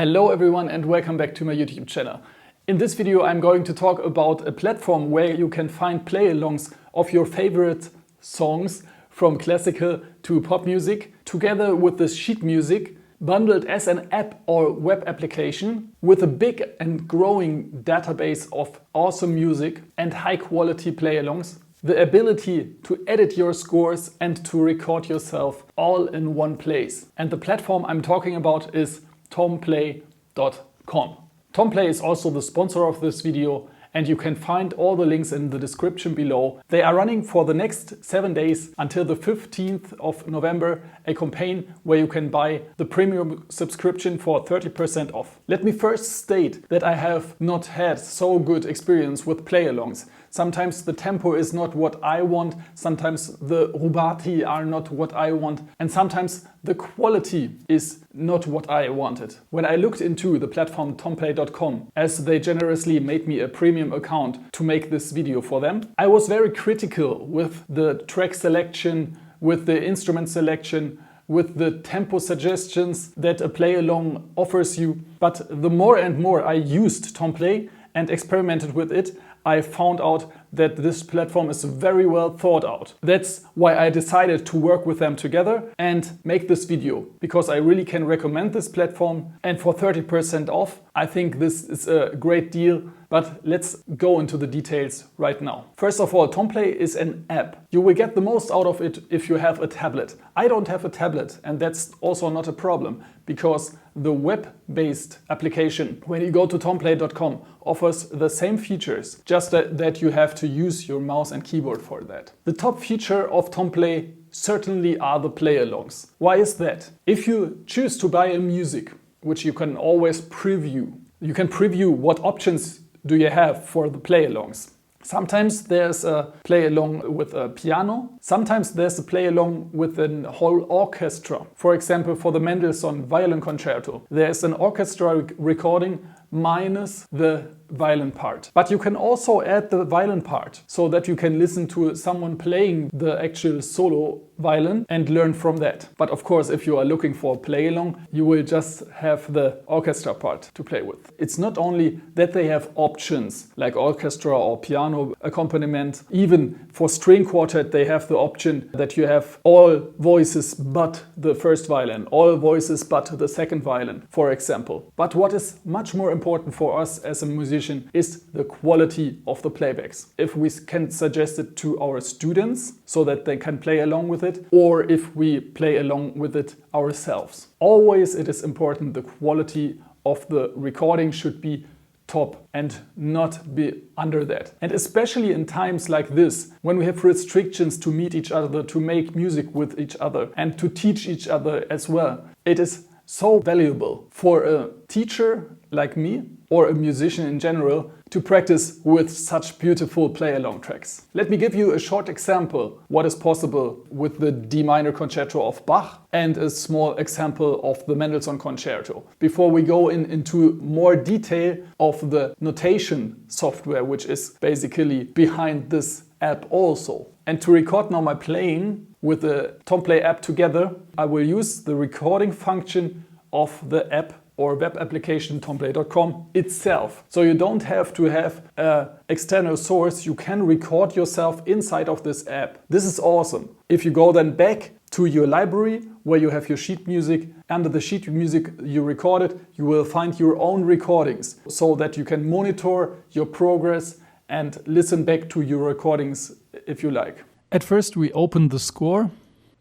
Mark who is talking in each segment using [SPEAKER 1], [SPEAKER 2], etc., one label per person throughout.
[SPEAKER 1] Hello everyone and welcome back to my YouTube channel. In this video I'm going to talk about a platform where you can find play-alongs of your favorite songs from classical to pop music together with the sheet music bundled as an app or web application with a big and growing database of awesome music and high quality play-alongs. The ability to edit your scores and to record yourself all in one place. And the platform I'm talking about is Tomplay.com. Tomplay is also the sponsor of this video and you can find all the links in the description below. They are running for the next 7 days until the 15th of November a campaign where you can buy the premium subscription for 30% off. Let me first state that I have not had so good experience with play-alongs. Sometimes the tempo is not what I want, sometimes the rubati are not what I want, and sometimes the quality is not what I wanted. When I looked into the platform Tomplay.com, as they generously made me a premium account to make this video for them, I was very critical with the track selection, with the instrument selection, with the tempo suggestions that a play-along offers you. But the more and more I used Tomplay and experimented with it, I found out that this platform is very well thought out. That's why I decided to work with them together and make this video, because I really can recommend this platform, and for 30% off, I think this is a great deal. But let's go into the details right now. First of all, Tomplay is an app. You will get the most out of it if you have a tablet. I don't have a tablet, and that's also not a problem, because the web-based application, when you go to Tomplay.com, offers the same features, just that you have to use your mouse and keyboard for that. The top feature of Tomplay certainly are the play-alongs. Why is that? If you choose to buy a music, which you can always preview, you can preview what options do you have for the play-alongs. Sometimes there's a play-along with a piano. Sometimes there's a play-along with a whole orchestra. For example, for the Mendelssohn Violin Concerto, there's an orchestra recording minus the violin part. But you can also add the violin part so that you can listen to someone playing the actual solo violin and learn from that. But of course, if you are looking for a play-along, you will just have the orchestra part to play with. It's not only that they have options like orchestra or piano accompaniment. Even for string quartet, they have the option that you have all voices but the first violin, all voices but the second violin, for example. But what is much more important for us as a musician is the quality of the playbacks. If we can suggest it to our students so that they can play along with it, or if we play along with it ourselves. Always it is important the quality of the recording should be top and not be under that. And especially in times like this, when we have restrictions to meet each other, to make music with each other and to teach each other as well, it is so valuable for a teacher like me or a musician in general to practice with such beautiful play-along tracks. Let me give you a short example what is possible with the D minor concerto of Bach and a small example of the Mendelssohn Concerto before we go into more detail of the notation software which is basically behind this app also. And to record now my playing with the Tomplay app together, I will use the recording function of the app or web application Tomplay.com itself. So you don't have to have an external source, you can record yourself inside of this app. This is awesome. If you go then back to your library where you have your sheet music, under the sheet music you recorded, you will find your own recordings so that you can monitor your progress and listen back to your recordings if you like. At first we open the score,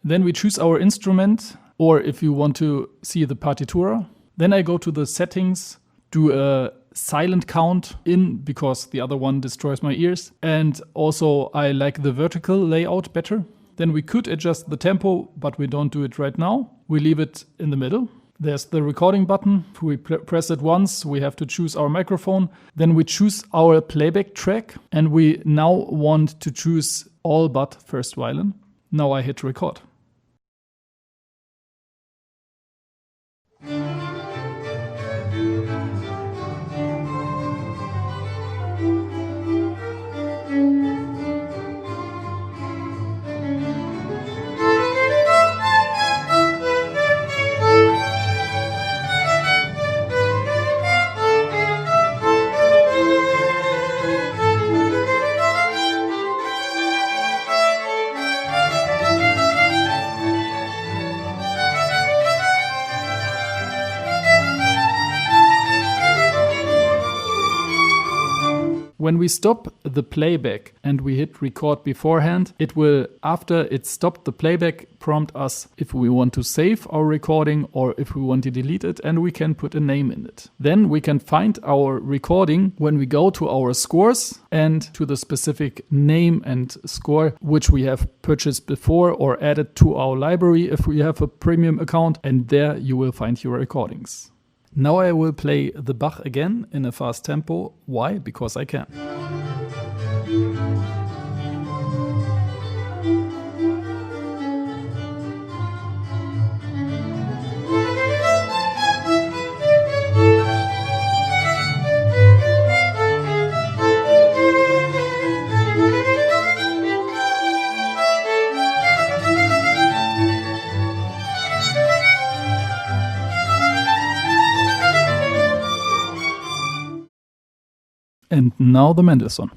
[SPEAKER 1] then we choose our instrument, or if you want to see the partitura. Then I go to the settings, do a silent count in because the other one destroys my ears. And also I like the vertical layout better. Then we could adjust the tempo, but we don't do it right now. We leave it in the middle. There's the recording button. If we press it once, we have to choose our microphone. Then we choose our playback track and we now want to choose all but first violin. Now I hit record. When we stop the playback and we hit record beforehand, it will, after it stopped the playback, prompt us if we want to save our recording or if we want to delete it, and we can put a name in it. Then we can find our recording when we go to our scores and to the specific name and score which we have purchased before or added to our library if we have a premium account, and there you will find your recordings. Now I will play the Bach again in a fast tempo. Why? Because I can. And now the Mendelssohn.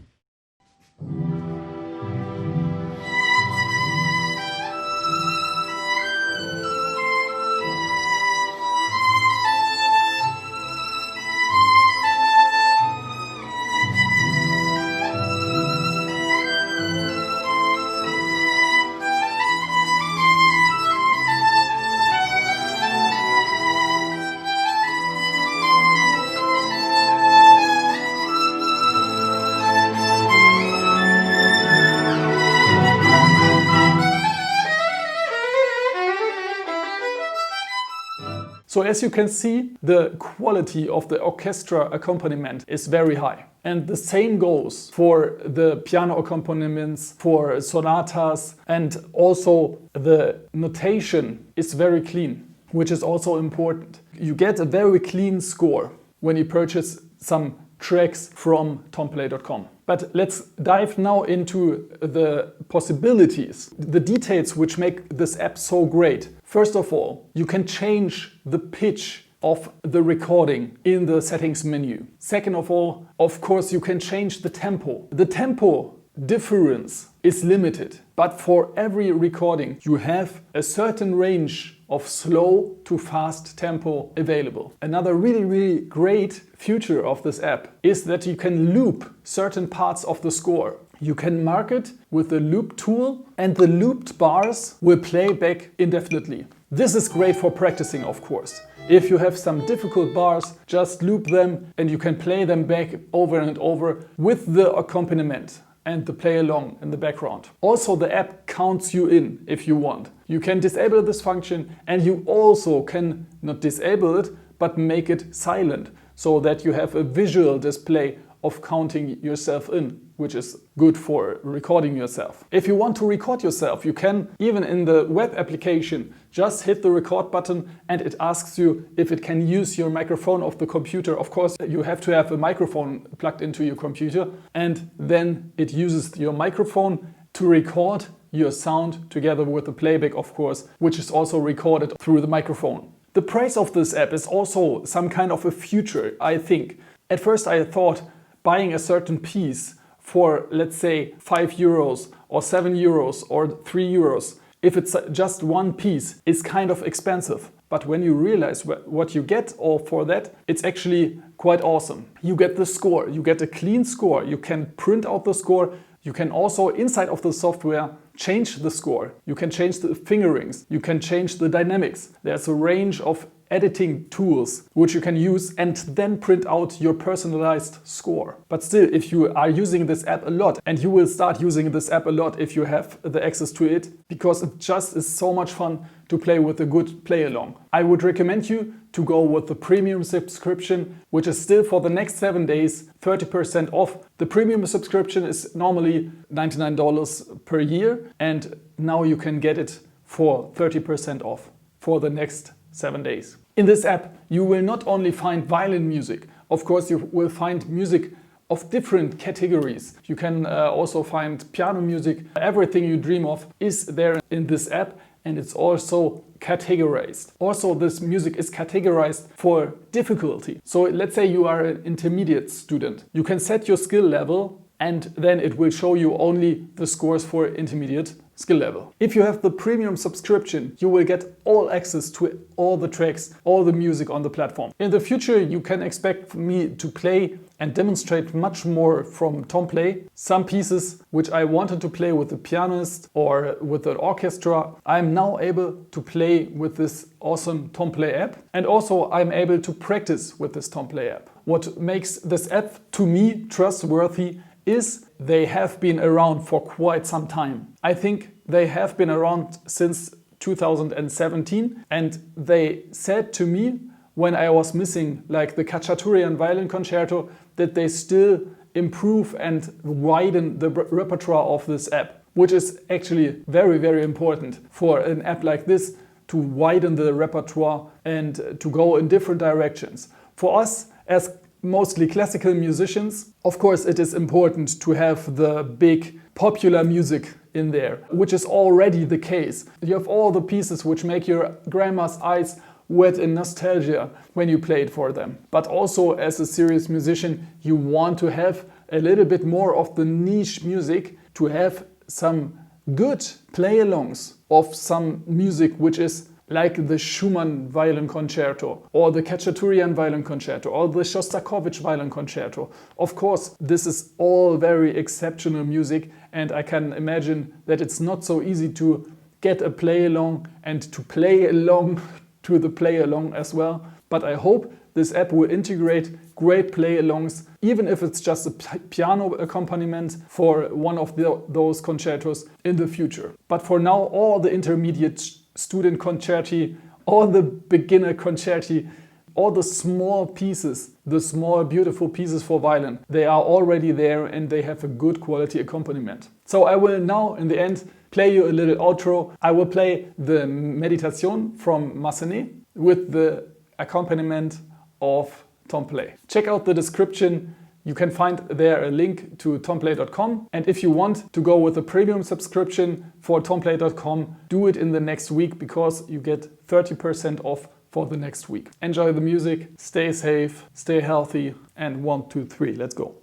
[SPEAKER 1] So as you can see, the quality of the orchestra accompaniment is very high. And the same goes for the piano accompaniments, for sonatas, and also the notation is very clean, which is also important. You get a very clean score when you purchase some tracks from Tomplay.com. But let's dive now into the possibilities, the details which make this app so great. First of all, you can change the pitch of the recording in the settings menu. Second of all, of course, you can change the tempo. The tempo difference is limited, but for every recording you have a certain range of slow to fast tempo available. Another really great feature of this app is that you can loop certain parts of the score. You can mark it with the loop tool and the looped bars will play back indefinitely. This is great for practicing, of course. If you have some difficult bars, just loop them and you can play them back over and over with the accompaniment and the play along in the background. Also, the app counts you in if you want. You can disable this function and you also can not disable it, but make it silent so that you have a visual display of counting yourself in, which is good for recording yourself. If you want to record yourself, you can, even in the web application, just hit the record button and it asks you if it can use your microphone of the computer. Of course, you have to have a microphone plugged into your computer, and then it uses your microphone to record your sound together with the playback, of course, which is also recorded through the microphone. The price of this app is also some kind of a future, I think. At first I thought buying a certain piece for, let's say, €5 or €7 or €3, if it's just one piece, is kind of expensive. But when you realize what you get all for that, it's actually quite awesome. You get the score, you get a clean score, you can print out the score, you can also, inside of the software, change the score. You can change the fingerings, you can change the dynamics. There's a range of editing tools which you can use and then print out your personalized score. But still, if you are using this app a lot, and you will start using this app a lot if you have the access to it, because it just is so much fun to play with a good play along. I would recommend you to go with the premium subscription, which is still for the next 7 days 30% off. The premium subscription is normally $99 per year, and now you can get it for 30% off for the next 7 days. In this app, you will not only find violin music, of course you will find music of different categories. You can also find piano music. Everything you dream of is there in this app, and it's also categorized. Also, this music is categorized for difficulty. So let's say you are an intermediate student. You can set your skill level and then it will show you only the scores for intermediate. skill level. If you have the premium subscription, you will get all access to all the tracks, all the music on the platform. In the future, you can expect me to play and demonstrate much more from Tomplay. Some pieces which I wanted to play with the pianist or with the orchestra, I'm now able to play with this awesome Tomplay app. And also I'm able to practice with this Tomplay app. What makes this app to me trustworthy is they have been around for quite some time. I think they have been around since 2017, and they said to me when I was missing like the Cacciatorian violin concerto that they still improve and widen the repertoire of this app, which is actually very, very important for an app like this to widen the repertoire and to go in different directions. For us as mostly classical musicians, of course it is important to have the big popular music in there, which is already the case. You have all the pieces which make your grandma's eyes wet in nostalgia when you play it for them. But also as a serious musician, you want to have a little bit more of the niche music, to have some good play-alongs of some music which is like the Schumann violin concerto or the Cacciatorian violin concerto or the Shostakovich violin concerto. Of course, this is all very exceptional music, and I can imagine that it's not so easy to get a play-along and to play along to the play-along as well. But I hope this app will integrate great play-alongs, even if it's just a piano accompaniment for one of those concertos in the future. But for now, all the intermediate student concerti, all the beginner concerti, all the small pieces, the small beautiful pieces for violin, they are already there and they have a good quality accompaniment. So I will now in the end play you a little outro. I will play the Meditation from Masani with the accompaniment of Tomplay. Check out the description. You can find there a link to tomplay.com. And if you want to go with a premium subscription for tomplay.com, do it in the next week, because you get 30% off for the next week. Enjoy the music, stay safe, stay healthy, and 1, 2, 3, let's go.